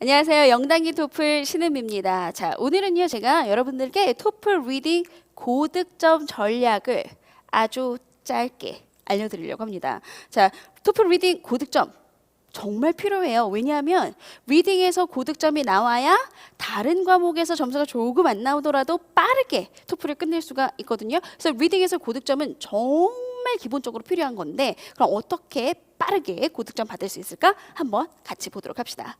안녕하세요. 영단기 토플 신은미입니다. 자, 오늘은요, 제가 여러분들께 토플 리딩 고득점 전략을 아주 짧게 알려드리려고 합니다. 자, 토플 리딩 고득점 정말 필요해요. 왜냐하면 리딩에서 고득점이 나와야 다른 과목에서 점수가 조금 안 나오더라도 빠르게 토플을 끝낼 수가 있거든요. 그래서 리딩에서 고득점은 정말 기본적으로 필요한 건데, 그럼 어떻게 빠르게 고득점 받을 수 있을까? 한번 같이 보도록 합시다.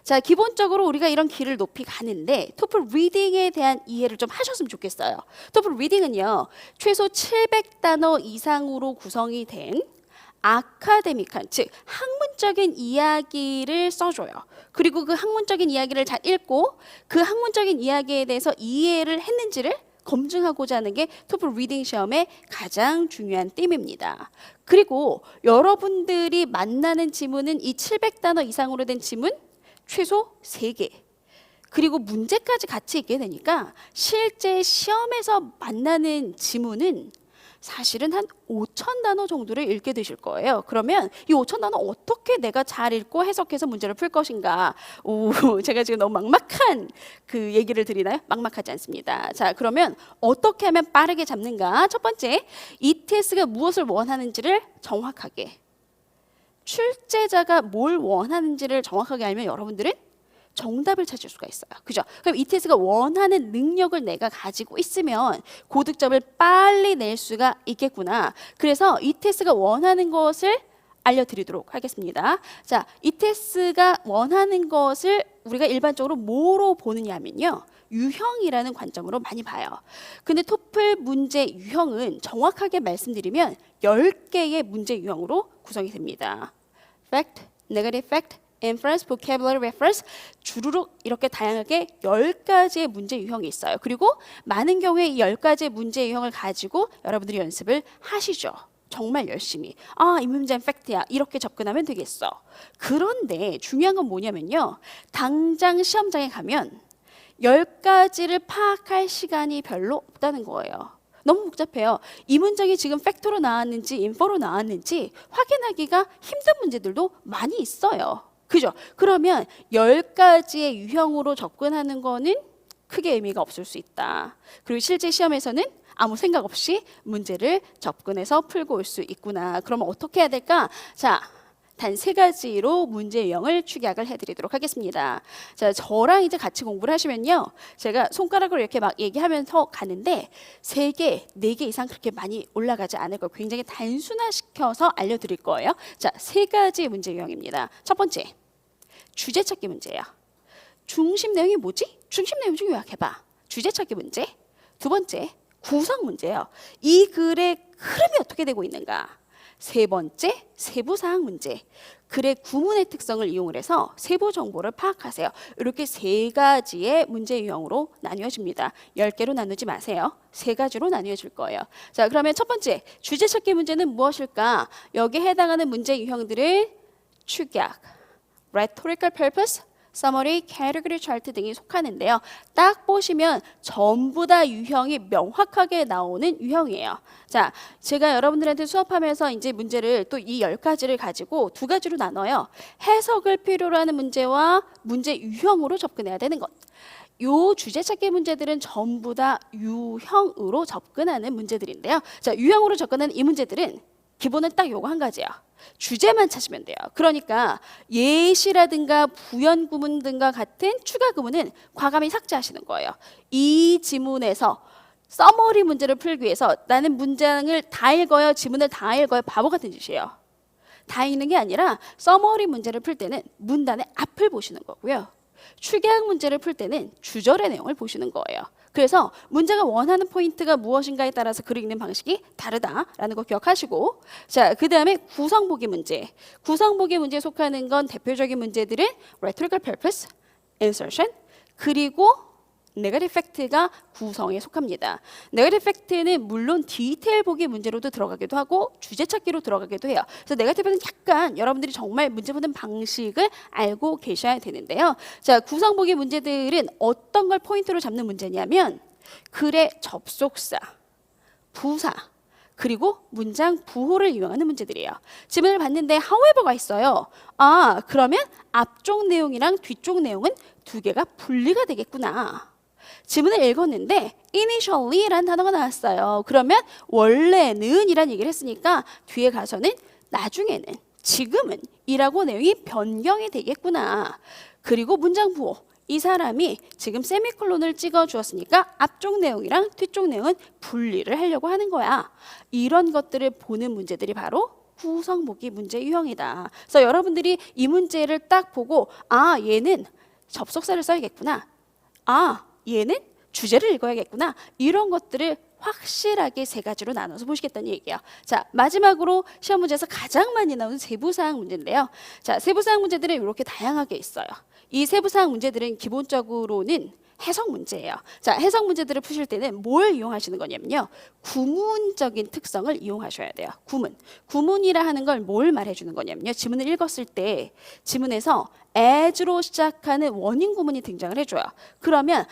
자, 기본적으로 우리가 이런 길을 높이 가는데 토플 리딩에 대한 이해를 좀 하셨으면 좋겠어요. 토플 리딩은요, 최소 700단어 이상으로 구성이 된 아카데믹한, 즉 학문적인 이야기를 써줘요. 그리고 그 학문적인 이야기를 잘 읽고 그 학문적인 이야기에 대해서 이해를 했는지를 검증하고자 하는 게 토플 리딩 시험의 가장 중요한 띠입니다. 그리고 여러분들이 만나는 지문은 이 700단어 이상으로 된 지문 최소 3개. 그리고 문제까지 같이 있게 되니까 실제 시험에서 만나는 지문은 사실은 한 5,000단어 정도를 읽게 되실 거예요. 그러면 이 5,000단어 어떻게 내가 잘 읽고 해석해서 문제를 풀 것인가? 오, 제가 지금 너무 막막한 그 얘기를 드리나요? 막막하지 않습니다. 자, 그러면 어떻게 하면 빠르게 잡는가? 첫 번째, ETS가 무엇을 원하는지를 정확하게, 출제자가 뭘 원하는지를 정확하게 알면 여러분들은 정답을 찾을 수가 있어요. 그죠? 그럼 ETS가 원하는 능력을 내가 가지고 있으면 고득점을 빨리 낼 수가 있겠구나. 그래서 ETS가 원하는 것을 알려드리도록 하겠습니다. 자, ETS가 원하는 것을 우리가 일반적으로 뭐로 보느냐 하면요, 유형이라는 관점으로 많이 봐요. 근데 토플 문제 유형은 정확하게 말씀드리면 10개의 문제 유형으로 구성이 됩니다. Fact, Negative Fact, Inference, Vocabulary Reference, 주르륵 이렇게 다양하게 10가지의 문제 유형이 있어요. 그리고 많은 경우에 이 10가지의 문제 유형을 가지고 여러분들이 연습을 하시죠. 정말 열심히. 아, 이 문제는 팩트야. 이렇게 접근하면 되겠어. 그런데 중요한 건 뭐냐면요, 당장 시험장에 가면 10가지를 파악할 시간이 별로 없다는 거예요. 너무 복잡해요. 이 문장이 지금 팩토로 나왔는지 인포로 나왔는지 확인하기가 힘든 문제들도 많이 있어요. 그죠? 그러면 10가지의 유형으로 접근하는 거는 크게 의미가 없을 수 있다. 그리고 실제 시험에서는 아무 생각 없이 문제를 접근해서 풀고 올 수 있구나. 그러면 어떻게 해야 될까? 자, 단 3가지로 문제 유형을 축약을 해드리도록 하겠습니다. 자, 저랑 이제 같이 공부를 하시면요, 제가 손가락으로 이렇게 막 얘기하면서 가는데 3개, 4개 이상 그렇게 많이 올라가지 않을 거예요. 굉장히 단순화시켜서 알려드릴 거예요. 자, 3가지 문제 유형입니다. 첫 번째, 주제 찾기 문제예요. 중심 내용이 뭐지? 중심 내용 좀 요약해봐. 주제 찾기 문제. 두 번째, 구성 문제예요. 이 글의 흐름이 어떻게 되고 있는가? 세 번째, 세부사항 문제. 글의 구문의 특성을 이용을 해서 세부 정보를 파악하세요. 이렇게 3가지의 문제 유형으로 나뉘어집니다. 10개로 나누지 마세요. 3가지로 나뉘어질 거예요. 자, 그러면 첫 번째, 주제 찾기 문제는 무엇일까? 여기에 해당하는 문제 유형들을 축약, rhetorical purpose, summary, category chart 등이 속하는데요. 딱 보시면 전부 다 유형이 명확하게 나오는 유형이에요. 자, 제가 여러분들한테 수업하면서 이제 문제를 또 이 10가지를 가지고 2가지로 나눠요. 해석을 필요로 하는 문제와 문제 유형으로 접근해야 되는 것. 요 주제 찾기 문제들은 전부 다 유형으로 접근하는 문제들인데요. 자, 유형으로 접근하는 이 문제들은 기본은 딱 요거 한 가지예요. 주제만 찾으면 돼요. 그러니까 예시라든가 부연 구문 등과 같은 추가 구문은 과감히 삭제하시는 거예요. 이 지문에서 서머리 문제를 풀기 위해서 나는 문장을 다 읽어요, 지문을 다 읽어요, 바보 같은 짓이에요. 다 읽는 게 아니라 서머리 문제를 풀 때는 문단의 앞을 보시는 거고요, 축약 문제를 풀 때는 주절의 내용을 보시는 거예요. 그래서 문제가 원하는 포인트가 무엇인가에 따라서 글을 읽는 방식이 다르다라는 거 기억하시고, 자, 그 다음에 구성보기 문제. 구성보기 문제에 속하는 건 대표적인 문제들은 rhetorical purpose, insertion, 그리고 네거티브 팩트가 구성에 속합니다. 네거티브 팩트는 물론 디테일 보기 문제로도 들어가기도 하고 주제 찾기로 들어가기도 해요. 그래서 네거티브는 약간 여러분들이 정말 문제 푸는 방식을 알고 계셔야 되는데요. 자, 구성 보기 문제들은 어떤 걸 포인트로 잡는 문제냐면 글의 접속사, 부사, 그리고 문장 부호를 이용하는 문제들이에요. 지문을 봤는데 however가 있어요. 그러면 앞쪽 내용이랑 뒤쪽 내용은 두 개가 분리가 되겠구나. 지문을 읽었는데 initially라는 단어가 나왔어요. 그러면 원래는 이란 얘기를 했으니까 뒤에 가서는 나중에는, 지금은 이라고 내용이 변경이 되겠구나. 그리고 문장 부호. 이 사람이 지금 세미콜론을 찍어 주었으니까 앞쪽 내용이랑 뒤쪽 내용은 분리를 하려고 하는 거야. 이런 것들을 보는 문제들이 바로 구성보기 문제 유형이다. 그래서 여러분들이 이 문제를 딱 보고 얘는 접속사를 써야겠구나. 얘는 주제를 읽어야겠구나. 이런 것들을 확실하게 세 가지로 나눠서 보시겠다는 얘기예요. 자, 마지막으로 시험 문제에서 가장 많이 나오는 세부사항 문제인데요. 자, 세부사항 문제들은 이렇게 다양하게 있어요. 이 세부사항 문제들은 기본적으로는 해석 문제예요. 자, 해석 문제들을 푸실 때는 뭘 이용하시는 거냐면요. 구문적인 특성을 이용하셔야 돼요. 구문이라 하는 걸 뭘 말해주는 거냐면요. 지문을 읽었을 때 지문에서 as로 시작하는 원인 구문이 등장을 해줘요. 그러면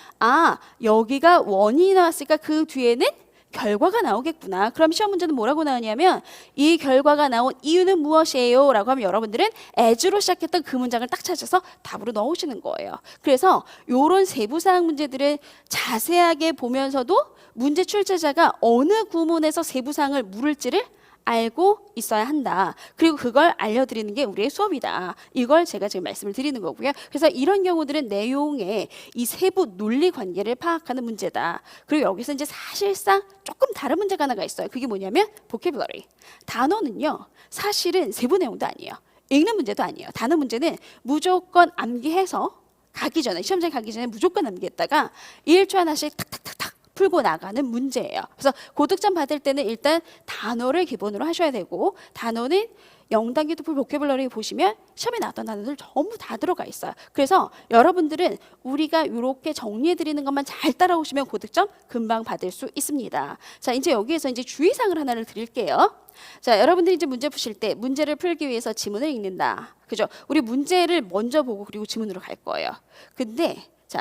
여기가 원인이 나왔으니까 그 뒤에는 결과가 나오겠구나. 그럼 시험 문제는 뭐라고 나오냐면 이 결과가 나온 이유는 무엇이에요? 라고 하면 여러분들은 as로 시작했던 그 문장을 딱 찾아서 답으로 넣으시는 거예요. 그래서 이런 세부사항 문제들은 자세하게 보면서도 문제 출제자가 어느 구문에서 세부사항을 물을지를 알고 있어야 한다. 그리고 그걸 알려드리는 게 우리의 수업이다. 이걸 제가 지금 말씀을 드리는 거고요. 그래서 이런 경우들은 내용의 이 세부 논리 관계를 파악하는 문제다. 그리고 여기서 이제 사실상 조금 다른 문제가 하나가 있어요. 그게 뭐냐면 vocabulary. 단어는요, 사실은 세부 내용도 아니에요. 읽는 문제도 아니에요. 단어 문제는 무조건 암기해서 가기 전에, 시험장에 가기 전에 무조건 암기했다가 1초 하나씩 탁탁탁탁 풀고 나가는 문제예요. 그래서 고득점 받을 때는 일단 단어를 기본으로 하셔야 되고, 단어는 0단계 토플 보캐블러리 보시면 시험에 나왔던 단어들 전부 다 들어가 있어요. 그래서 여러분들은 우리가 이렇게 정리해 드리는 것만 잘 따라오시면 고득점 금방 받을 수 있습니다. 자, 이제 여기에서 이제 주의사항을 하나를 드릴게요. 자, 여러분들이 이제 문제 푸실 때 문제를 풀기 위해서 지문을 읽는다. 그죠? 우리 문제를 먼저 보고 그리고 지문으로 갈 거예요. 근데 자,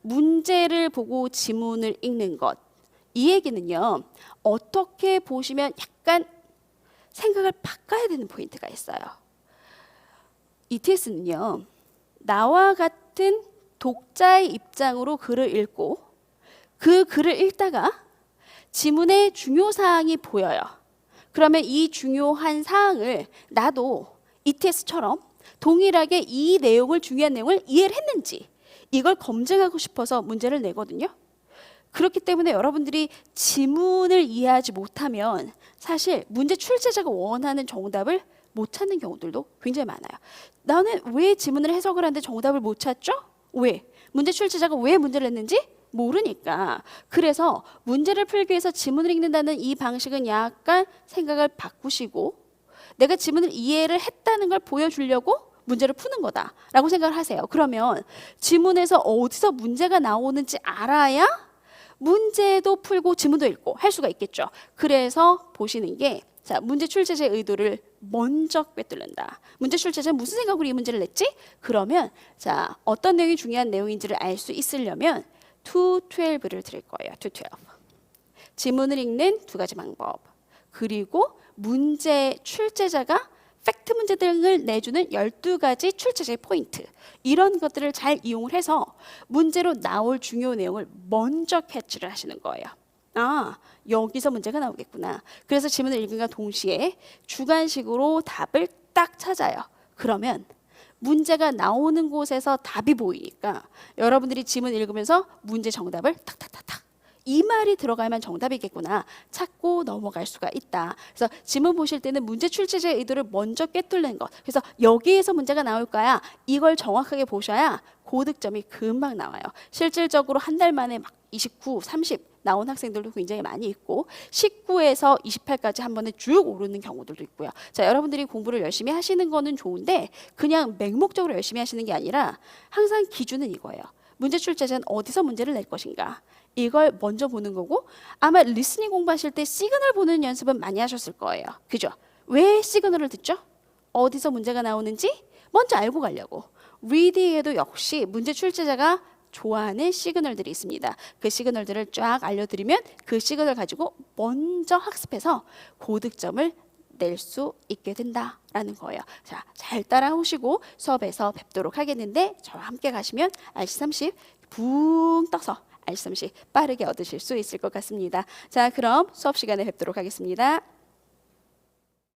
문제를 보고 지문을 읽는 것, 이 얘기는요, 어떻게 보시면 약간 생각을 바꿔야 되는 포인트가 있어요. ETS는요, 나와 같은 독자의 입장으로 글을 읽고 그 글을 읽다가 지문의 중요 사항이 보여요. 그러면 이 중요한 사항을 나도 ETS처럼 동일하게 이 내용을, 중요한 내용을 이해를 했는지 이걸 검증하고 싶어서 문제를 내거든요. 그렇기 때문에 여러분들이 지문을 이해하지 못하면 사실 문제 출제자가 원하는 정답을 못 찾는 경우들도 굉장히 많아요. 나는 왜 지문을 해석을 하는데 정답을 못 찾죠? 왜? 문제 출제자가 왜 문제를 냈는지 모르니까. 그래서 문제를 풀기 위해서 지문을 읽는다는 이 방식은 약간 생각을 바꾸시고 내가 지문을 이해를 했다는 걸 보여주려고 문제를 푸는 거다라고 생각을 하세요. 그러면 지문에서 어디서 문제가 나오는지 알아야 문제도 풀고 지문도 읽고 할 수가 있겠죠. 그래서 보시는 게, 자, 문제 출제자의 의도를 먼저 꿰뚫는다. 문제 출제자는 무슨 생각으로 이 문제를 냈지? 그러면 자, 어떤 내용이 중요한 내용인지를 알 수 있으려면 212를 드릴 거예요. 212. 지문을 읽는 두 가지 방법. 그리고 문제 출제자가 팩트 문제 등을 내주는 12가지 출제자의 포인트, 이런 것들을 잘 이용을 해서 문제로 나올 중요 내용을 먼저 캐치를 하시는 거예요. 여기서 문제가 나오겠구나. 그래서 지문을 읽음과 동시에 주관식으로 답을 딱 찾아요. 그러면 문제가 나오는 곳에서 답이 보이니까 여러분들이 지문 읽으면서 문제 정답을 탁탁탁탁, 이 말이 들어가야만 정답이겠구나 찾고 넘어갈 수가 있다. 그래서 지문 보실 때는 문제 출제자의 의도를 먼저 꿰뚫는 것. 그래서 여기에서 문제가 나올 거야. 이걸 정확하게 보셔야 고득점이 금방 나와요. 실질적으로 한 달 만에 막 29, 30 나온 학생들도 굉장히 많이 있고 19에서 28까지 한 번에 쭉 오르는 경우들도 있고요. 자, 여러분들이 공부를 열심히 하시는 거는 좋은데 그냥 맹목적으로 열심히 하시는 게 아니라 항상 기준은 이거예요. 문제 출제자는 어디서 문제를 낼 것인가, 이걸 먼저 보는 거고, 아마 리스닝 공부하실 때 시그널 보는 연습은 많이 하셨을 거예요. 그죠? 왜 시그널을 듣죠? 어디서 문제가 나오는지 먼저 알고 가려고. 리딩에도 역시 문제 출제자가 좋아하는 시그널들이 있습니다. 그 시그널들을 쫙 알려드리면 그 시그널 가지고 먼저 학습해서 고득점을 낼 수 있게 된다라는 거예요. 자, 잘 따라오시고 수업에서 뵙도록 하겠는데 저와 함께 가시면 RC30 붕 떠서 RC30 빠르게 얻으실 수 있을 것 같습니다. 자, 그럼 수업 시간에 뵙도록 하겠습니다.